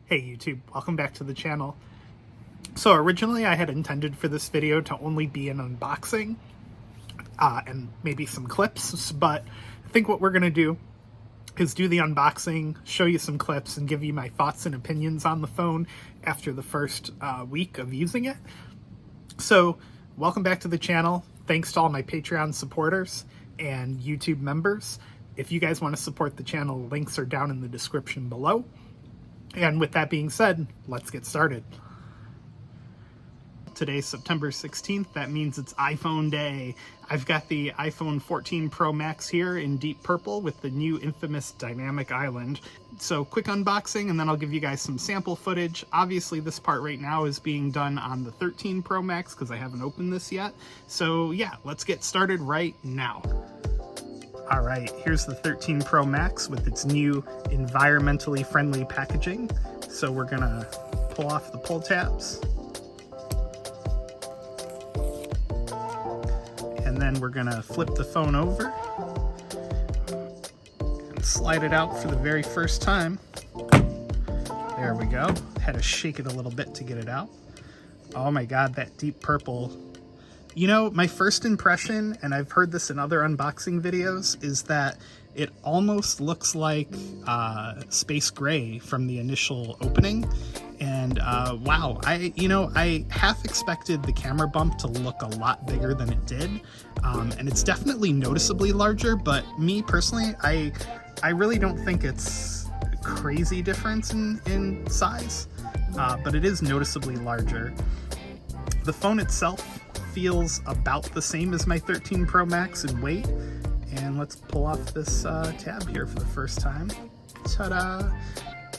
Hey YouTube, welcome back to the channel. So originally I had intended for this video to only be an unboxing and maybe some clips, but I think what we're going to do is do the unboxing, show you some clips, and give you my thoughts and opinions on the phone after the first week of using it. So welcome back to the channel. Thanks to all my Patreon supporters and YouTube members. If you guys want to support the channel, links are down in the description below. And with that being said, let's get started. Today's September 16th. That means it's iPhone day. I've got the iPhone 14 Pro Max here in deep purple with the new infamous dynamic island. So quick unboxing and then I'll give you guys some sample footage. Obviously this part right now is being done on the 13 Pro Max because I haven't opened this yet. So yeah, let's get started right now. All right, here's the 13 Pro Max with its new environmentally friendly packaging. So we're gonna pull off the pull tabs. And then we're gonna flip the phone over and slide it out for the very first time. There we go. Had to shake it a little bit to get it out. Oh my God, that deep purple. You know, my first impression, and I've heard this in other unboxing videos, is that it almost looks like space gray from the initial opening. And wow, I half expected the camera bump to look a lot bigger than it did. And it's definitely noticeably larger, but me personally, I really don't think it's a crazy difference in size, but it is noticeably larger. The phone itself feels about the same as my 13 Pro Max in weight. And let's pull off this tab here for the first time. Ta-da!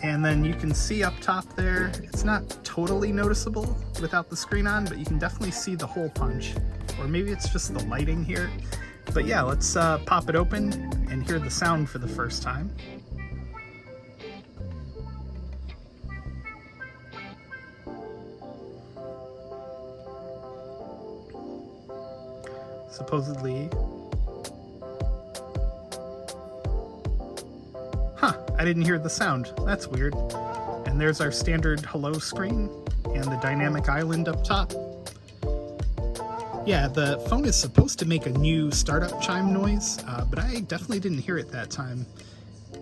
And then you can see up top there, it's not totally noticeable without the screen on, but you can definitely see the hole punch. Or maybe it's just the lighting here. But yeah, let's pop it open and hear the sound for the first time. Supposedly. Huh, I didn't hear the sound. That's weird. And there's our standard hello screen and the dynamic island up top. Yeah, the phone is supposed to make a new startup chime noise, but I definitely didn't hear it that time.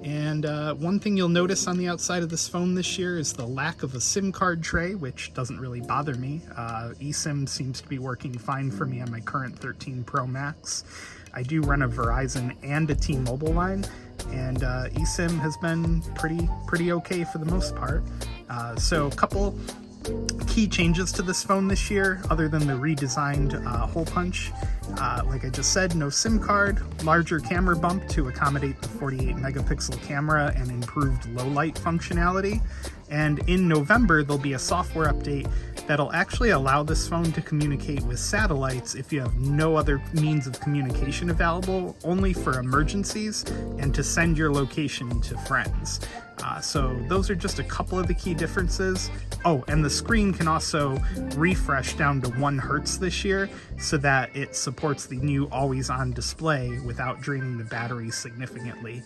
And one thing you'll notice on the outside of this phone this year is the lack of a SIM card tray, which doesn't really bother me. eSIM seems to be working fine for me on my current 13 Pro Max. I do run a Verizon and a T-Mobile line, and eSIM has been pretty okay for the most part. So a couple key changes to this phone this year, other than the redesigned hole punch. Like I just said, no SIM card, larger camera bump to accommodate the 48 megapixel camera and improved low light functionality. And in November, there'll be a software update that'll actually allow this phone to communicate with satellites if you have no other means of communication available, only for emergencies, and to send your location to friends. So those are just a couple of the key differences. Oh, and the screen can also refresh down to 1 Hertz this year so that it supports the new always-on display without draining the battery significantly.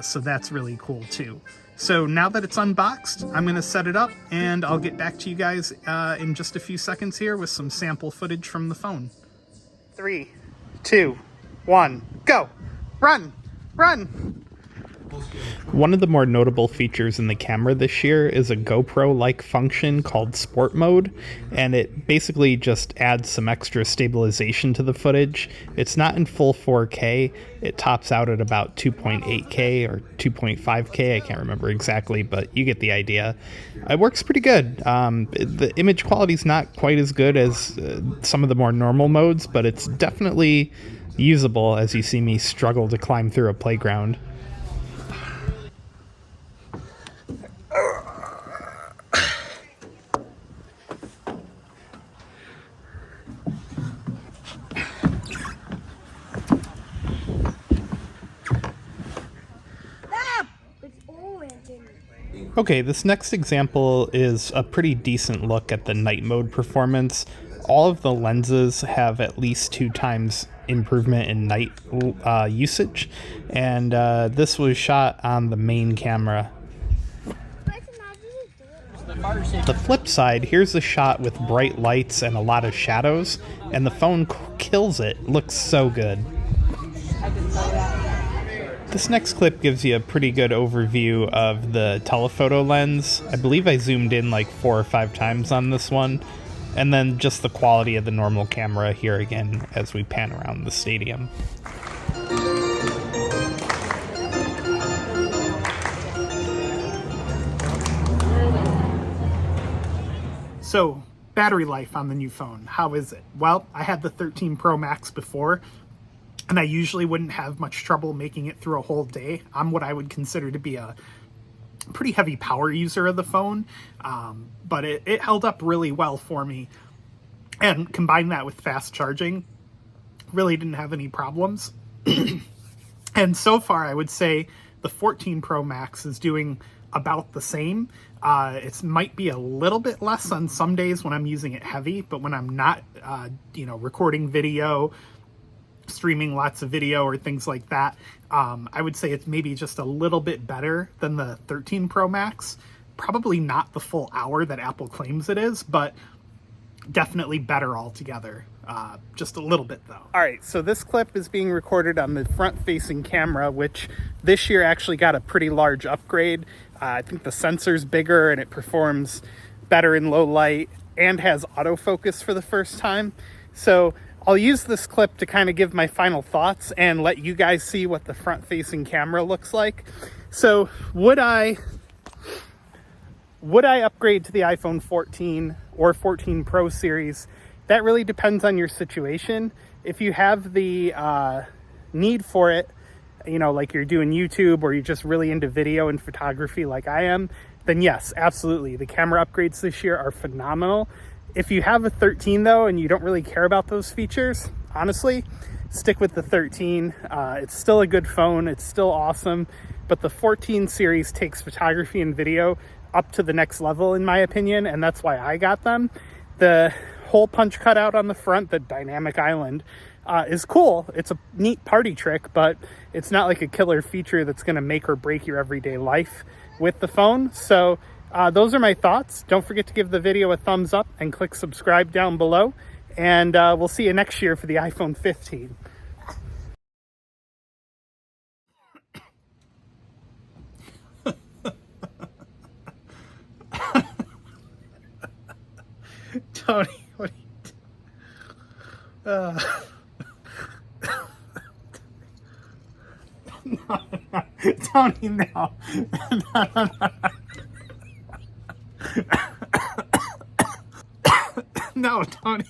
So that's really cool too. So now that it's unboxed, I'm going to set it up and I'll get back to you guys in just a few seconds here with some sample footage from the phone. 3, 2, 1, go! Run! Run! One of the more notable features in the camera this year is a GoPro-like function called Sport Mode, and it basically just adds some extra stabilization to the footage. It's not in full 4K, it tops out at about 2.8K or 2.5K, I can't remember exactly, but you get the idea. It works pretty good. The image quality is not quite as good as some of the more normal modes, but it's definitely usable as you see me struggle to climb through a playground. Okay, this next example is a pretty decent look at the night mode performance. All of the lenses have at least 2 times improvement in night usage, and this was shot on the main camera. The flip side, here's a shot with bright lights and a lot of shadows, and the phone kills it. Looks so good. This next clip gives you a pretty good overview of the telephoto lens. I believe I zoomed in like 4 or 5 times on this one. And then just the quality of the normal camera here again as we pan around the stadium. So, battery life on the new phone, how is it? Well, I had the 13 Pro Max before, and I usually wouldn't have much trouble making it through a whole day. I'm what I would consider to be a pretty heavy power user of the phone, but it held up really well for me. And combine that with fast charging, really didn't have any problems. And so far, I would say the 14 Pro Max is doing about the same. It might be a little bit less on some days when I'm using it heavy, but when I'm not, recording video, streaming lots of video or things like that, I would say it's maybe just a little bit better than the 13 Pro Max. Probably not the full hour that Apple claims it is, but definitely better altogether. Just a little bit though. All right, so this clip is being recorded on the front-facing camera, which this year actually got a pretty large upgrade. I think the sensor's bigger and it performs better in low light and has autofocus for the first time. So I'll use this clip to kind of give my final thoughts and let you guys see what the front-facing camera looks like. So would I upgrade to the iPhone 14 or 14 Pro series? That really depends on your situation. If you have the need for it, like you're doing YouTube or you're just really into video and photography like I am, then yes, absolutely. The camera upgrades this year are phenomenal. If you have a 13 though, and you don't really care about those features, honestly, stick with the 13. It's still a good phone. It's still awesome. But the 14 series takes photography and video up to the next level, in my opinion, and that's why I got them. The hole punch cutout on the front, the dynamic island, is cool. It's a neat party trick, but it's not like a killer feature that's going to make or break your everyday life with the phone. So those are my thoughts. Don't forget to give the video a thumbs up and click subscribe down below. And we'll see you next year for the iPhone 15. Tony, what are you doing? No, Tony, no. No, Tony.